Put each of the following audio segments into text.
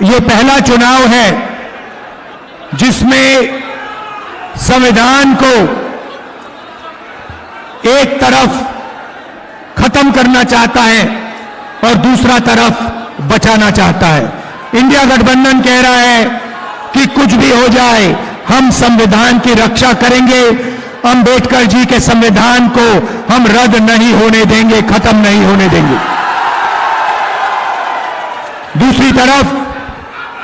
ये पहला चुनाव है जिसमें संविधान को एक तरफ खत्म करना चाहता है और दूसरा तरफ बचाना चाहता है। इंडिया गठबंधन कह रहा है कि कुछ भी हो जाए हम संविधान की रक्षा करेंगे, अंबेडकर जी के संविधान को हम रद्द नहीं होने देंगे, खत्म नहीं होने देंगे। दूसरी तरफ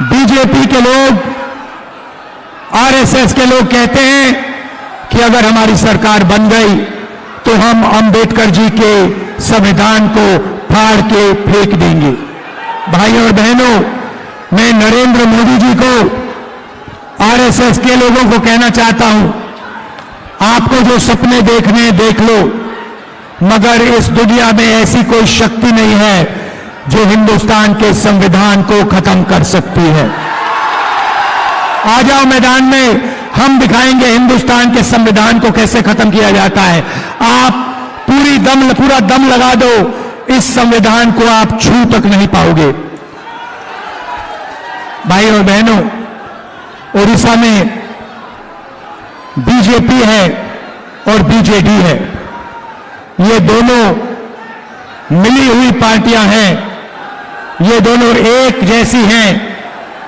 बीजेपी के लोग, आरएसएस के लोग कहते हैं कि अगर हमारी सरकार बन गई तो हम अंबेडकर जी के संविधान को फाड़ के फेंक देंगे। भाइयों और बहनों, मैं नरेंद्र मोदी जी को, आरएसएस के लोगों को कहना चाहता हूं, आपको जो सपने देखने देख लो, मगर इस दुनिया में ऐसी कोई शक्ति नहीं है जो हिंदुस्तान के संविधान को खत्म कर सकती है। आ जाओ मैदान में, हम दिखाएंगे हिंदुस्तान के संविधान को कैसे खत्म किया जाता है। आप पूरा दम लगा दो, इस संविधान को आप छू तक नहीं पाओगे। भाइयों और बहनों, उड़ीसा में बीजेपी है और बीजेडी है, ये दोनों मिली हुई पार्टियां हैं, ये दोनों एक जैसी हैं।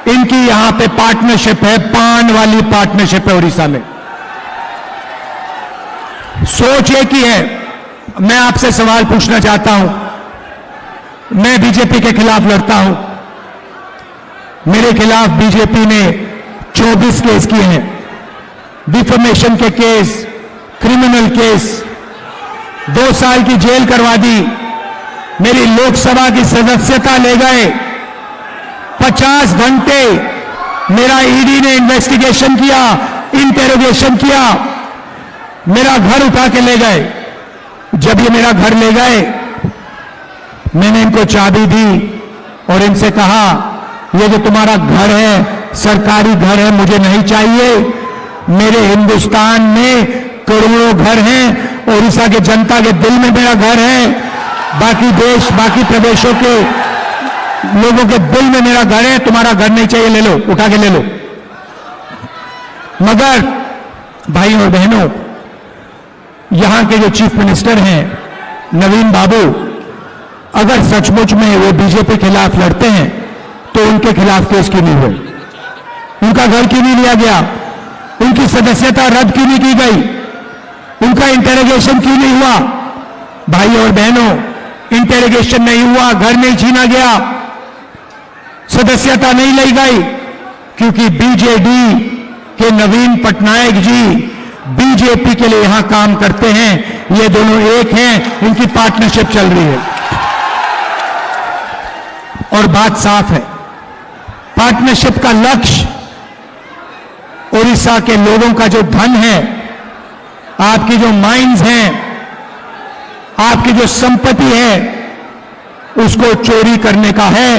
इनकी यहां पे पार्टनरशिप है, पान वाली पार्टनरशिप है उड़ीसा में। सोच एक ही है। मैं आपसे सवाल पूछना चाहता हूं, मैं बीजेपी के खिलाफ लड़ता हूं, मेरे खिलाफ बीजेपी ने 24 केस किए हैं, डिफेमेशन के केस, क्रिमिनल केस, 2 साल की जेल करवा दी, मेरी लोकसभा की सदस्यता ले गए, 50 घंटे मेरा ईडी ने इन्वेस्टिगेशन किया, इंटेरोगेशन किया, मेरा घर उठा के ले गए। जब ये मेरा घर ले गए, मैंने इनको चाबी दी और इनसे कहा, ये जो तुम्हारा घर है सरकारी घर है, मुझे नहीं चाहिए। मेरे हिंदुस्तान में करोड़ों घर हैं, उड़ीसा के जनता के दिल में मेरा घर है, बाकी देश, बाकी प्रदेशों के लोगों के दिल में मेरा घर है। तुम्हारा घर नहीं चाहिए, ले लो, उठा के ले लो। मगर भाइयों और बहनों, यहां के जो चीफ मिनिस्टर हैं नवीन बाबू, अगर सचमुच में वो बीजेपी के खिलाफ लड़ते हैं तो उनके खिलाफ केस क्यों नहीं हुए? उनका घर क्यों नहीं लिया गया? उनकी सदस्यता रद्द क्यों नहीं की गई? उनका इंटेरोगेशन क्यों नहीं हुआ? भाइयों और बहनों, इंटेरोगेशन नहीं हुआ, घर नहीं छीना गया, सदस्यता नहीं ली गई, क्योंकि बीजेडी के नवीन पटनायक जी बीजेपी के लिए यहां काम करते हैं। ये दोनों एक हैं, इनकी पार्टनरशिप चल रही है और बात साफ है। पार्टनरशिप का लक्ष्य उड़ीसा के लोगों का जो धन है, आपकी जो माइंस हैं, आपकी जो संपत्ति है, उसको चोरी करने का है,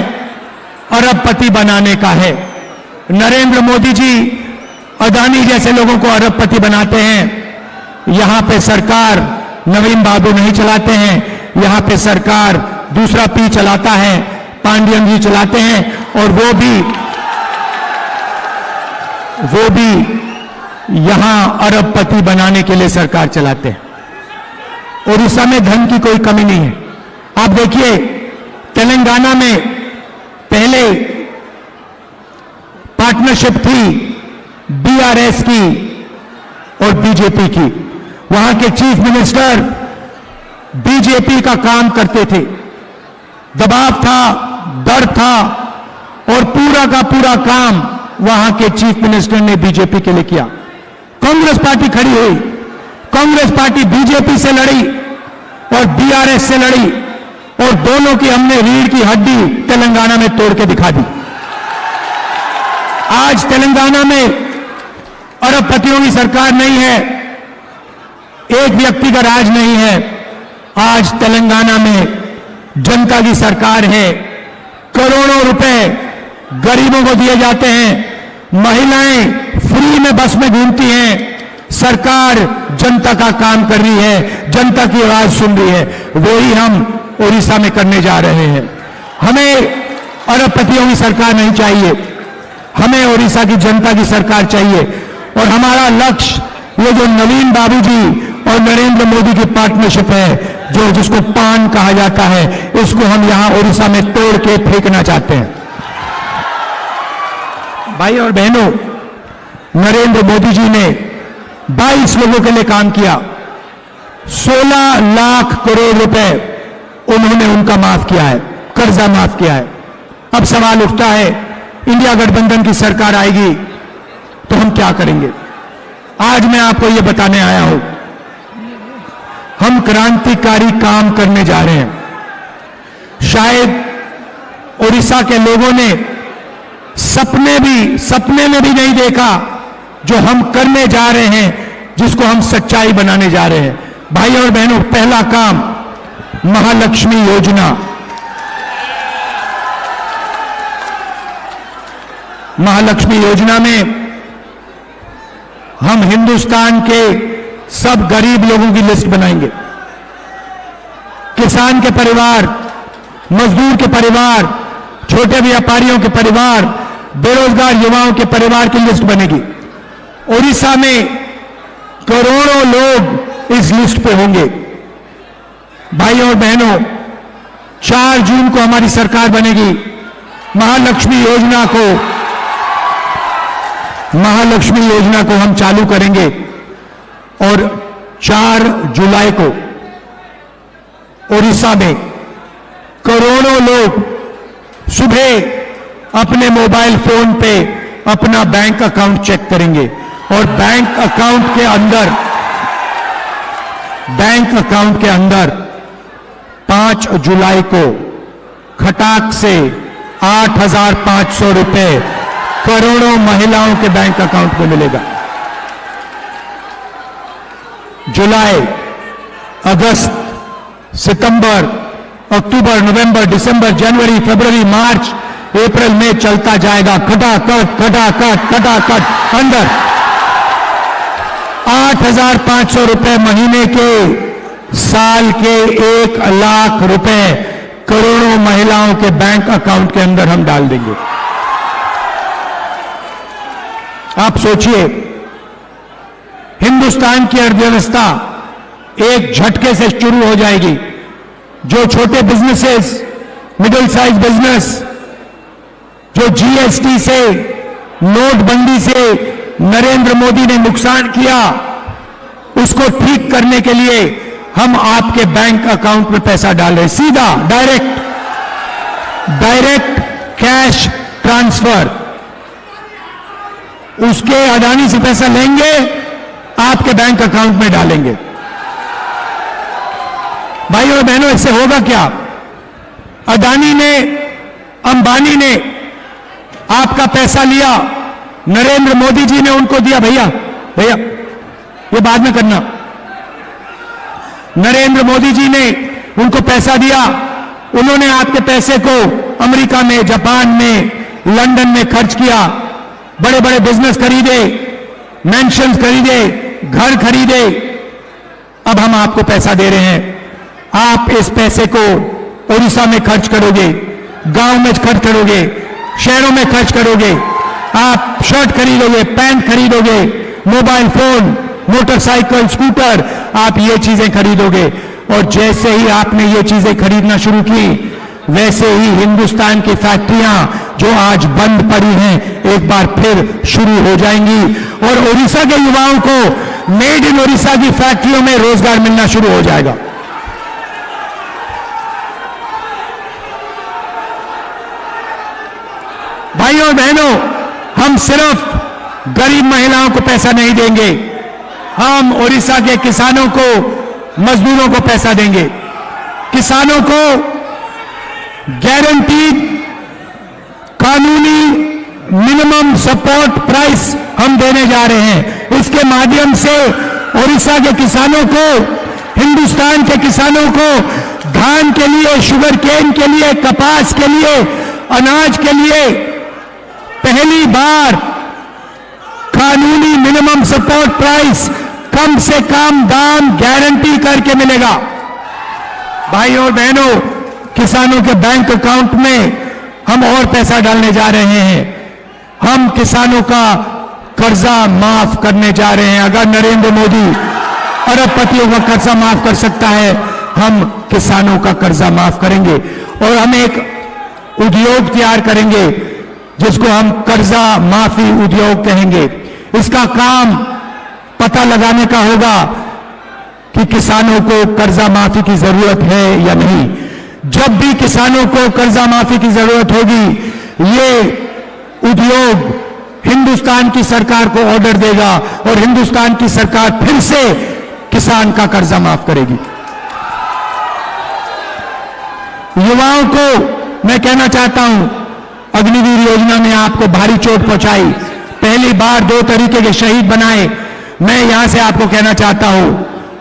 अरबपति बनाने का है। नरेंद्र मोदी जी अदानी जैसे लोगों को अरबपति बनाते हैं। यहां पे सरकार नवीन बाबू नहीं चलाते हैं, यहां पे सरकार दूसरा पी चलाता है, पांडियन जी चलाते हैं, और वो भी यहां अरबपति बनाने के लिए सरकार चलाते हैं। उड़ीसा में धन की कोई कमी नहीं है। आप देखिए, तेलंगाना में पहले पार्टनरशिप थी बीआरएस की और बीजेपी की। वहां के चीफ मिनिस्टर बीजेपी का काम करते थे, दबाव था, डर था, और पूरा का पूरा काम वहां के चीफ मिनिस्टर ने बीजेपी के लिए किया। कांग्रेस पार्टी खड़ी हुई, कांग्रेस पार्टी बीजेपी से लड़ी और बीआरएस से लड़ी, और दोनों की हमने रीढ़ की हड्डी तेलंगाना में तोड़ के दिखा दी। आज तेलंगाना में अरबपतियों की सरकार नहीं है, एक व्यक्ति का राज नहीं है। आज तेलंगाना में जनता की सरकार है, करोड़ों रुपए गरीबों को दिए जाते हैं, महिलाएं फ्री में बस में घूमती हैं, सरकार जनता का काम कर रही है, जनता की आवाज सुन रही है। वही हम उड़ीसा में करने जा रहे हैं। हमें अरबपतियों की सरकार नहीं चाहिए, हमें ओडिशा की जनता की सरकार चाहिए। और हमारा लक्ष्य ये जो नवीन बाबूजी और नरेंद्र मोदी की पार्टनरशिप है, जो जिसको पान कहा जाता है, इसको हम यहां ओडिशा में तोड़ के फेंकना चाहते हैं। भाई और बहनों, नरेंद्र मोदी जी ने 22 लोगों के लिए काम किया, 16 लाख करोड़ रुपए उन्होंने उनका माफ किया है, कर्जा माफ किया है। अब सवाल उठता है, इंडिया गठबंधन की सरकार आएगी तो हम क्या करेंगे? आज मैं आपको यह बताने आया हूं, हम क्रांतिकारी काम करने जा रहे हैं। शायद ओडिशा के लोगों ने सपने में भी नहीं देखा जो हम करने जा रहे हैं, जिसको हम सच्चाई बनाने जा रहे हैं। भाई और बहनों, पहला काम महालक्ष्मी योजना। महालक्ष्मी योजना में हम हिंदुस्तान के सब गरीब लोगों की लिस्ट बनाएंगे। किसान के परिवार, मजदूर के परिवार, छोटे व्यापारियों के परिवार, बेरोजगार युवाओं के परिवार की लिस्ट बनेगी। ओडिशा में करोड़ों लोग इस लिस्ट पे होंगे। भाई और बहनों, 4 जून को हमारी सरकार बनेगी। महालक्ष्मी योजना को हम चालू करेंगे और 4 जुलाई को ओडिशा में करोड़ों लोग सुबह अपने मोबाइल फोन पे अपना बैंक अकाउंट चेक करेंगे और बैंक अकाउंट के अंदर 5 जुलाई को खटाक से 8,500 रुपए करोड़ों महिलाओं के बैंक अकाउंट में मिलेगा। जुलाई, अगस्त, सितंबर, अक्टूबर, नवंबर, दिसंबर, जनवरी, फरवरी, मार्च, अप्रैल में चलता जाएगा। खटाखट अंदर 8,500 रुपए महीने के, साल के 1 लाख रुपए करोड़ों महिलाओं के बैंक अकाउंट के अंदर हम डाल देंगे। आप सोचिए, हिंदुस्तान की अर्थव्यवस्था एक झटके से शुरू हो जाएगी। जो छोटे बिजनेसेस, मिडिल साइज बिजनेस, जो जीएसटी से, नोटबंदी से नरेंद्र मोदी ने नुकसान किया, उसको ठीक करने के लिए हम आपके बैंक अकाउंट में पैसा डाल रहे हैं। सीधा डायरेक्ट कैश ट्रांसफर। उसके अडानी से पैसा लेंगे, आपके बैंक अकाउंट में डालेंगे। भाई और बहनों, इससे होगा क्या? अडानी ने, अंबानी ने आपका पैसा लिया, नरेंद्र मोदी जी ने उनको दिया। भैया ये बाद में करना। नरेंद्र मोदी जी ने उनको पैसा दिया, उन्होंने आपके पैसे को अमेरिका में, जापान में, लंदन में खर्च किया, बड़े बड़े बिजनेस खरीदे, मैंशंस खरीदे, घर खरीदे। अब हम आपको पैसा दे रहे हैं, आप इस पैसे को ओडिशा में खर्च करोगे, गांव में खर्च करोगे, शहरों में खर्च करोगे। आप शर्ट खरीदोगे, पैंट खरीदोगे, मोबाइल फोन, मोटरसाइकिल, स्कूटर, आप ये चीजें खरीदोगे। और जैसे ही आपने ये चीजें खरीदना शुरू की, वैसे ही हिंदुस्तान की फैक्ट्रियां जो आज बंद पड़ी हैं, एक बार फिर शुरू हो जाएंगी और ओडिशा के युवाओं को मेड इन ओडिशा की फैक्ट्रियों में रोजगार मिलना शुरू हो जाएगा। भाइयों और बहनों, हम सिर्फ गरीब महिलाओं को पैसा नहीं देंगे, हम ओडिशा के किसानों को, मजदूरों को पैसा देंगे। किसानों को गारंटीड कानूनी मिनिमम सपोर्ट प्राइस हम देने जा रहे हैं। इसके माध्यम से ओडिशा के किसानों को, हिंदुस्तान के किसानों को धान के लिए, शुगर केन के लिए, कपास के लिए, अनाज के लिए पहली बार कानूनी मिनिमम सपोर्ट प्राइस, कम से कम दाम गारंटी करके मिलेगा। भाइयों और बहनों, किसानों के बैंक अकाउंट में हम और पैसा डालने जा रहे हैं। हम किसानों का कर्जा माफ करने जा रहे हैं। अगर नरेंद्र मोदी अरबपतियों का कर्जा माफ कर सकता है, हम किसानों का कर्जा माफ करेंगे। और हम एक उद्योग तैयार करेंगे जिसको हम कर्जा माफी उद्योग कहेंगे। इसका काम पता लगाने का होगा कि किसानों को कर्जा माफी की जरूरत है या नहीं। जब भी किसानों को कर्जा माफी की जरूरत होगी, ये उद्योग हिंदुस्तान की सरकार को ऑर्डर देगा और हिंदुस्तान की सरकार फिर से किसान का कर्जा माफ करेगी। युवाओं को मैं कहना चाहता हूं, अग्निवीर योजना ने आपको भारी चोट पहुंचाई, पहली बार 2 तरीके के शहीद बनाए। मैं यहां से आपको कहना चाहता हूं,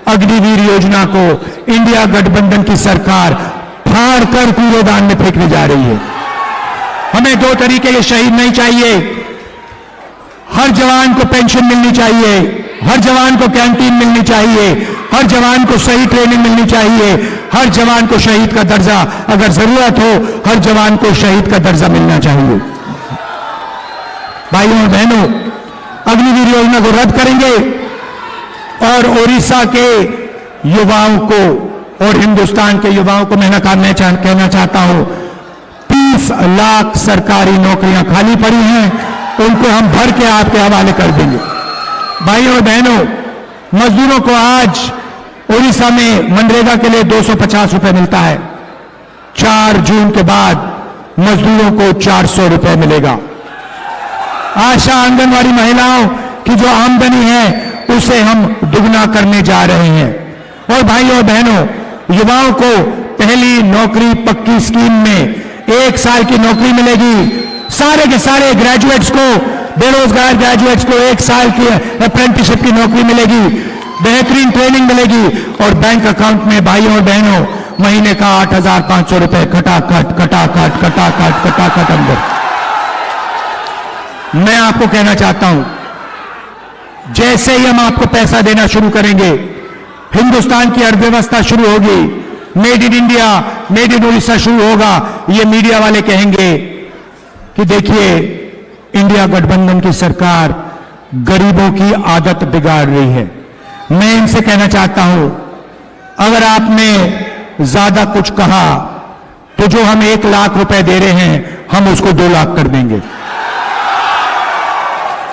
अग्निवीर योजना को इंडिया गठबंधन की सरकार फाड़ कर कूड़ेदान में फेंकने जा रही है। हमें 2 तरीके के शहीद नहीं चाहिए। हर जवान को पेंशन मिलनी चाहिए, हर जवान को कैंटीन मिलनी चाहिए, हर जवान को सही ट्रेनिंग मिलनी चाहिए, हर जवान को शहीद का दर्जा, अगर जरूरत हो हर जवान को शहीद का दर्जा मिलना चाहिए। भाइयों और बहनों, अग्निवीर योजना को रद्द करेंगे और ओडिशा के युवाओं को और हिंदुस्तान के युवाओं को मैं कहना चाहता हूं, 30 लाख सरकारी नौकरियां खाली पड़ी हैं, उनको हम भर के आपके हवाले कर देंगे। भाइयों और बहनों, मजदूरों को आज ओडिशा में मनरेगा के लिए 250 रुपए मिलता है। 4 जून के बाद मजदूरों को 400 रुपए मिलेगा। आशा आंगनवाड़ी महिलाओं की जो आमदनी है उसे हम दुगना करने जा रहे हैं। और भाइयों और बहनों, युवाओं को पहली नौकरी पक्की स्कीम में 1 साल की नौकरी मिलेगी। सारे के सारे ग्रेजुएट्स को, बेरोजगार ग्रेजुएट्स को 1 साल की अप्रेंटिसशिप की नौकरी मिलेगी, बेहतरीन ट्रेनिंग मिलेगी और बैंक अकाउंट में भाइयों और बहनों महीने का 8,500 रुपए खटाखट अंदर। मैं आपको कहना चाहता हूं, जैसे ही हम आपको पैसा देना शुरू करेंगे, हिंदुस्तान की अर्थव्यवस्था शुरू होगी, made in India, made in Orissa शुरू होगा। ये मीडिया वाले कहेंगे कि देखिए इंडिया गठबंधन की सरकार गरीबों की आदत बिगाड़ रही है। मैं इनसे कहना चाहता हूं, अगर आपने ज्यादा कुछ कहा तो जो हम 1 लाख रुपए दे रहे हैं हम उसको 2 लाख कर देंगे।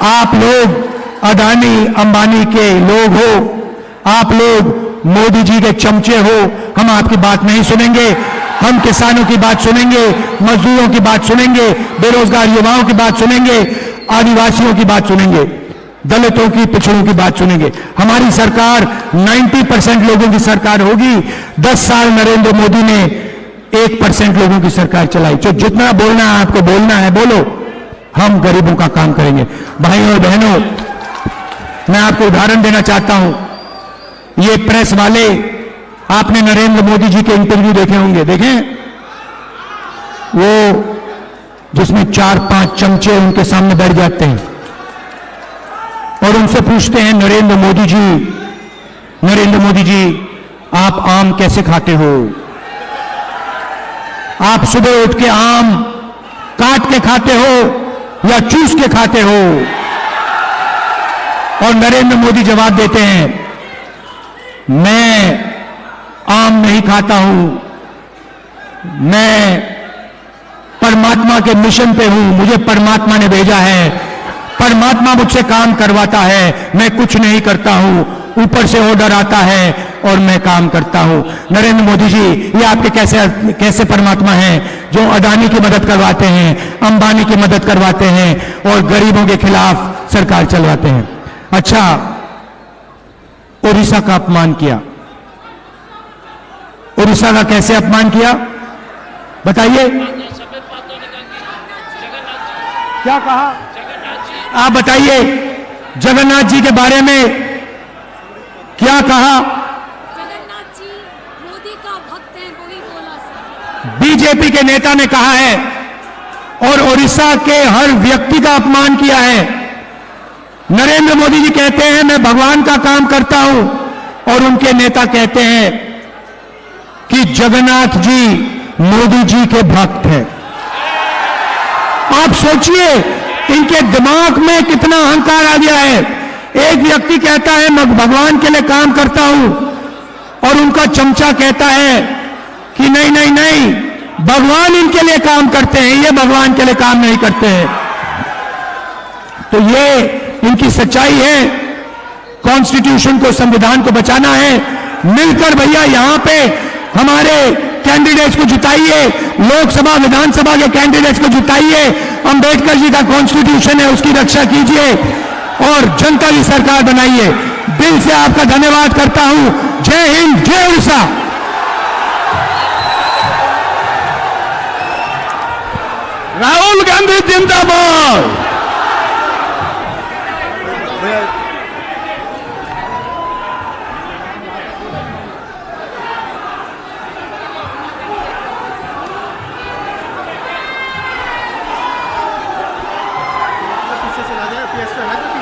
आप लोग अडानी अंबानी के लोग हो, आप लोग मोदी जी के चमचे हो, हम आपकी बात नहीं सुनेंगे। हम किसानों की बात सुनेंगे, मजदूरों की बात सुनेंगे, बेरोजगार युवाओं की बात सुनेंगे, आदिवासियों की बात सुनेंगे, दलितों की, पिछड़ों की बात सुनेंगे। हमारी सरकार 90% लोगों की सरकार होगी। 10 साल नरेंद्र मोदी ने 1% लोगों की सरकार चलाई। जो जितना बोलना है आपको बोलना है बोलो, हम गरीबों का काम करेंगे। भाइयों और बहनों, मैं आपको उदाहरण देना चाहता हूं। ये प्रेस वाले, आपने नरेंद्र मोदी जी के इंटरव्यू देखे होंगे, देखें? वो जिसमें 4-5 चमचे उनके सामने बैठ जाते हैं और उनसे पूछते हैं, नरेंद्र मोदी जी आप आम कैसे खाते हो? आप सुबह उठ के आम काट के खाते हो या चूस के खाते हो? और नरेंद्र मोदी जवाब देते हैं, मैं आम नहीं खाता हूं, मैं परमात्मा के मिशन पे हूं, मुझे परमात्मा ने भेजा है, परमात्मा मुझसे काम करवाता है, मैं कुछ नहीं करता हूं, ऊपर से ऑर्डर आता है और मैं काम करता हूं। नरेंद्र मोदी जी, ये आपके कैसे परमात्मा हैं जो अडानी की मदद करवाते हैं, अंबानी की मदद करवाते हैं और गरीबों के खिलाफ सरकार चलवाते हैं? अच्छा, ओडिशा का अपमान किया। ओडिशा का कैसे अपमान किया बताइए? क्या कहा? आप बताइए, जगन्नाथ जी के बारे में क्या कहा? जगन्नाथ जी मोदी का भक्त है, वही बोला। बीजेपी के नेता ने कहा है और ओडिशा के हर व्यक्ति का अपमान किया है। नरेंद्र मोदी जी कहते हैं मैं भगवान का काम करता हूं और उनके नेता कहते हैं कि जगन्नाथ जी मोदी जी के भक्त हैं। आप सोचिए इनके दिमाग में कितना अहंकार आ गया है। एक व्यक्ति कहता है मैं भगवान के लिए काम करता हूं और उनका चमचा कहता है कि नहीं नहीं नहीं, भगवान इनके लिए काम करते हैं, ये भगवान के लिए काम नहीं करते हैं। तो ये इनकी सच्चाई है। कॉन्स्टिट्यूशन को, संविधान को बचाना है। मिलकर भैया यहां पे हमारे कैंडिडेट्स को जिताइए, लोकसभा विधानसभा के कैंडिडेट्स को जिताइए। अंबेडकर जी का कॉन्स्टिट्यूशन है, उसकी रक्षा कीजिए और जनता की सरकार बनाइए। दिल से आपका धन्यवाद करता हूं। जय हिंद, जय उड़ीसा। राहुल गांधी जिंदाबाद। पीछे से आ जाए, पीछे से